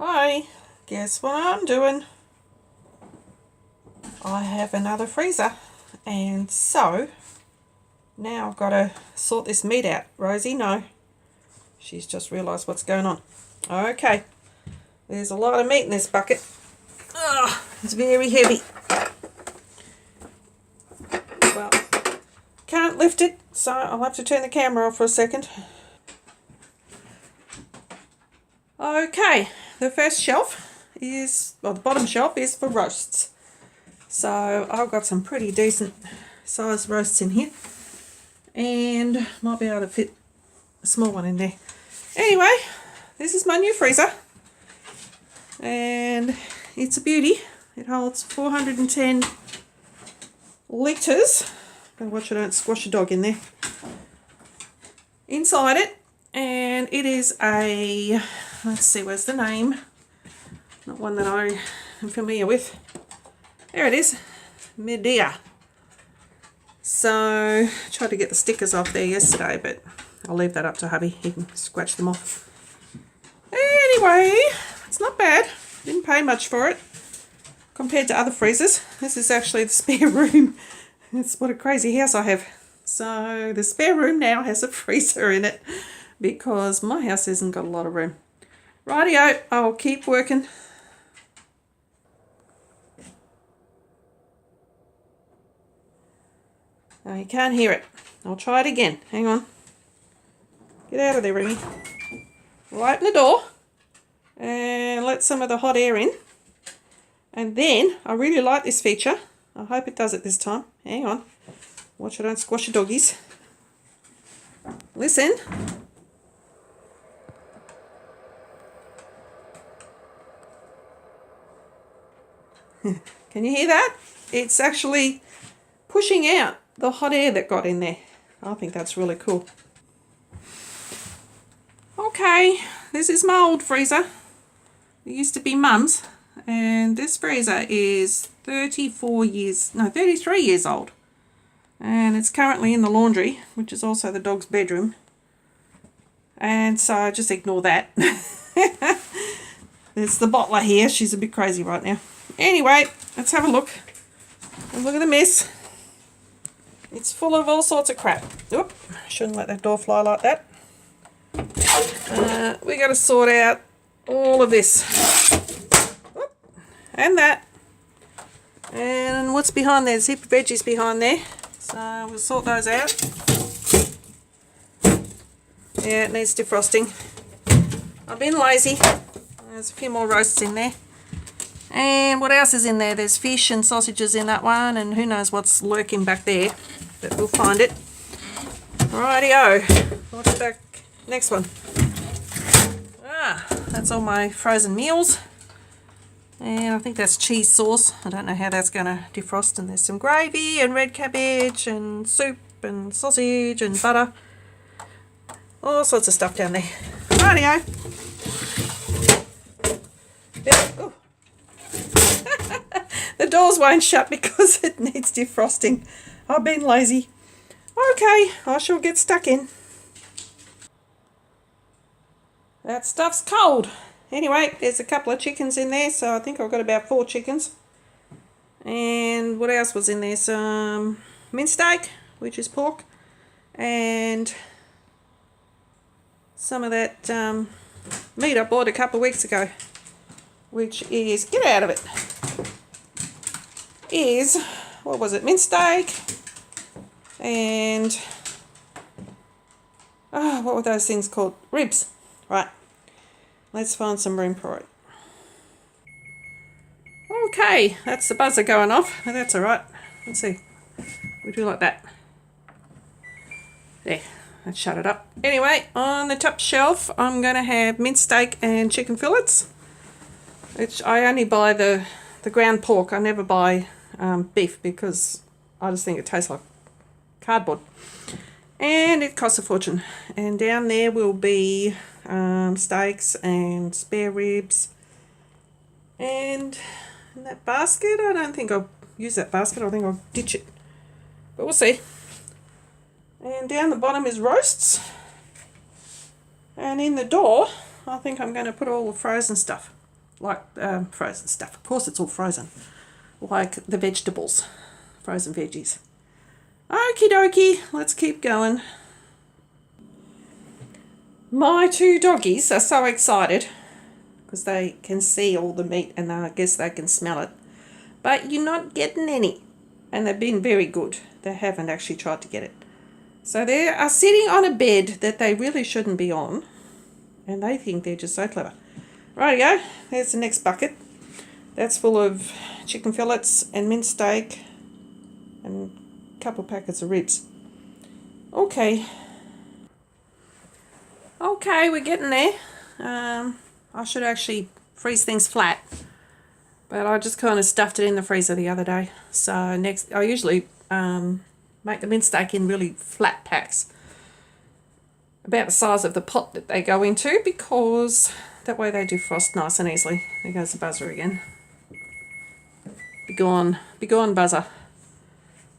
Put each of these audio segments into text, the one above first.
Hi, guess what I'm doing? I have another freezer, and so now I've got to sort this meat out. Rosie, no, she's just realised what's going on. Okay, there's a lot of meat in this bucket. Ugh, it's very heavy. Well, can't lift it, so I'll have to turn the camera off for a second. Okay, the first shelf is, well, the bottom shelf is for roasts. So I've got some pretty decent sized roasts in here, and might be able to fit a small one in there. Anyway, this is my new freezer, and it's a beauty. It holds 410 litres. Gotta watch I don't squash a dog in there. Inside it, and it is a, let's see, where's the name? Not one that I am familiar with. There it is, Midea. So, I tried to get the stickers off there yesterday, but I'll leave that up to hubby. He can scratch them off. Anyway, it's not bad. Didn't pay much for it compared to other freezers. This is actually the spare room. It's what a crazy house I have. So, the spare room now has a freezer in it because my house hasn't got a lot of room. Rightio, I'll keep working. No, you can't hear it. I'll try it again. Hang on. Get out of there, Remy. We'll open the door and let some of the hot air in. And then, I really like this feature. I hope it does it this time. Hang on. Watch I don't squash the doggies. Listen. Can you hear that? It's actually pushing out the hot air that got in there. I think that's really cool. Okay, this is my old freezer. It used to be Mum's, and this freezer is 33 years old. And it's currently in the laundry, which is also the dog's bedroom. And so just ignore that. There's the bottler here. She's a bit crazy right now. Anyway, let's have a look. And look at the mess. It's full of all sorts of crap. Oop, shouldn't let that door fly like that. We got to sort out all of this. Oop, and that. And what's behind there? There's a heap of veggies behind there. So we'll sort those out. Yeah, it needs defrosting. I've been lazy. There's a few more roasts in there. And what else is in there? There's fish and sausages in that one, and who knows what's lurking back there, but we'll find it. Rightio. What's that next one? That's all my frozen meals. And I think that's cheese sauce. I don't know how that's going to defrost. And there's some gravy and red cabbage and soup and sausage and butter. All sorts of stuff down there. Rightio. Oh. The doors won't shut because it needs defrosting. I've been lazy. Okay, I shall get stuck in. That stuff's cold. Anyway, there's a couple of chickens in there, so I think I've got about 4 chickens. And what else was in there? Some minced steak, which is pork, and some of that meat I bought a couple of weeks ago, which is, get out of it, is, what was it, minced steak, and, what were those things called? Ribs. Right, let's find some room for it. Okay, that's the buzzer going off, but that's alright. Let's see, we do like that. There, let's shut it up. Anyway, on the top shelf, I'm going to have minced steak and chicken fillets, which I only buy the ground pork. I never buy beef because I just think it tastes like cardboard. And it costs a fortune. And down there will be steaks and spare ribs. And in that basket, I don't think I'll use that basket. I think I'll ditch it. But we'll see. And down the bottom is roasts. And in the door, I think I'm going to put all the frozen stuff. like frozen stuff. Of course, it's all frozen. Like the vegetables, frozen veggies. Okie dokie, let's keep going. My two doggies are so excited because they can see all the meat and I guess they can smell it. But you're not getting any. And they've been very good. They haven't actually tried to get it. So they are sitting on a bed that they really shouldn't be on. And they think they're just so clever. Rightio, there's the next bucket. That's full of chicken fillets and minced steak and a couple packets of ribs. Okay. Okay, we're getting there. I should actually freeze things flat. But I just kind of stuffed it in the freezer the other day. So next, I usually make the minced steak in really flat packs. About the size of the pot that they go into, because that way they defrost nice and easily. There goes the buzzer again. Be gone buzzer.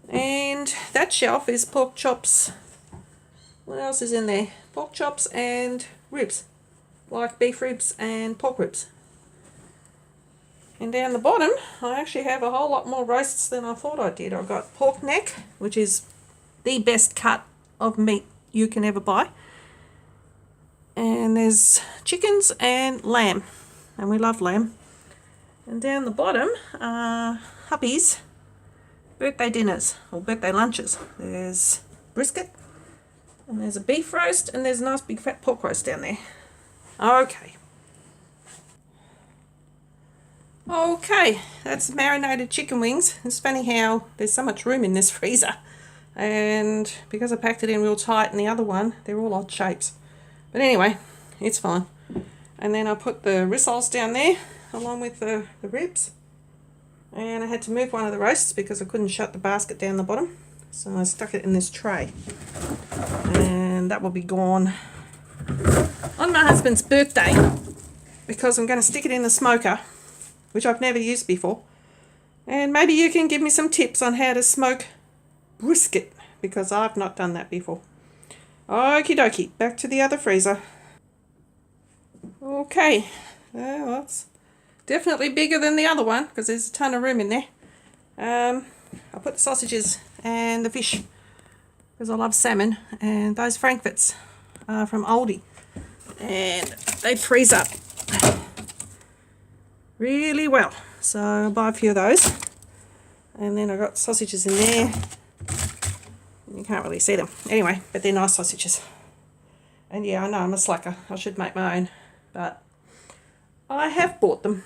And that shelf is pork chops. What else is in there? Pork chops and ribs. Like beef ribs and pork ribs. And down the bottom, I actually have a whole lot more roasts than I thought I did. I've got pork neck, which is the best cut of meat you can ever buy. And there's chickens and lamb. And we love lamb. And down the bottom are hubby's birthday dinners, or birthday lunches. There's brisket, and there's a beef roast, and there's a nice big fat pork roast down there. Okay. Okay, that's marinated chicken wings. It's funny how there's so much room in this freezer. And because I packed it in real tight in the other one, they're all odd shapes. But anyway, it's fine. And then I put the rissoles down there, along with the ribs. And I had to move one of the roasts because I couldn't shut the basket down the bottom. So I stuck it in this tray. And that will be gone on my husband's birthday, because I'm going to stick it in the smoker, which I've never used before. And maybe you can give me some tips on how to smoke brisket, because I've not done that before. Okie dokie, back to the other freezer. Okay, well, it's definitely bigger than the other one, because there's a ton of room in there. I put the sausages and the fish, because I love salmon, and those frankfurts are from Aldi. And they freeze up really well, so I'll buy a few of those. And then I've got sausages in there. You can't really see them anyway, but they're nice sausages. And yeah, I know I'm a slacker, I should make my own, but I have bought them.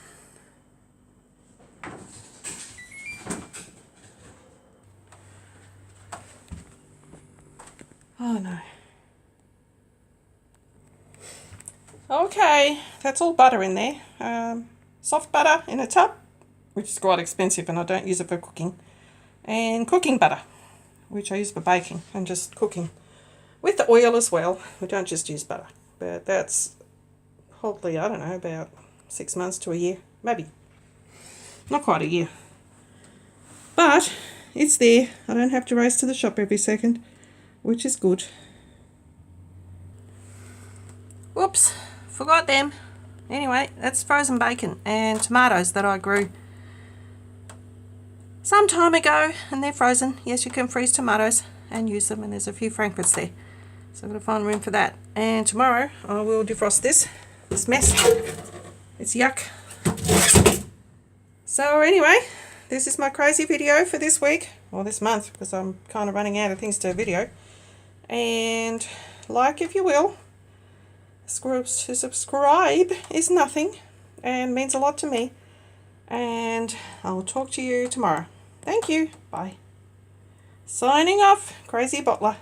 Oh no. Okay, that's all butter in there. Soft butter in a tub, which is quite expensive and I don't use it for cooking. And cooking butter, which I use for baking and just cooking. With the oil as well. We don't just use butter. But that's probably, I don't know, about 6 months to a year. Maybe. Not quite a year. But it's there. I don't have to race to the shop every second, which is good. Whoops. Forgot them. Anyway, that's frozen bacon and tomatoes that I grew some time ago, and they're frozen. Yes, you can freeze tomatoes and use them, and there's a few frankfurts there. So I'm going to find room for that. And tomorrow I will defrost this mess. It's yuck. So anyway, this is my crazy video for this week, or this month, because I'm kind of running out of things to video. And like if you will. Subscribe is nothing and means a lot to me. And I'll talk to you tomorrow. Thank you. Bye. Signing off, Crazy Bottler.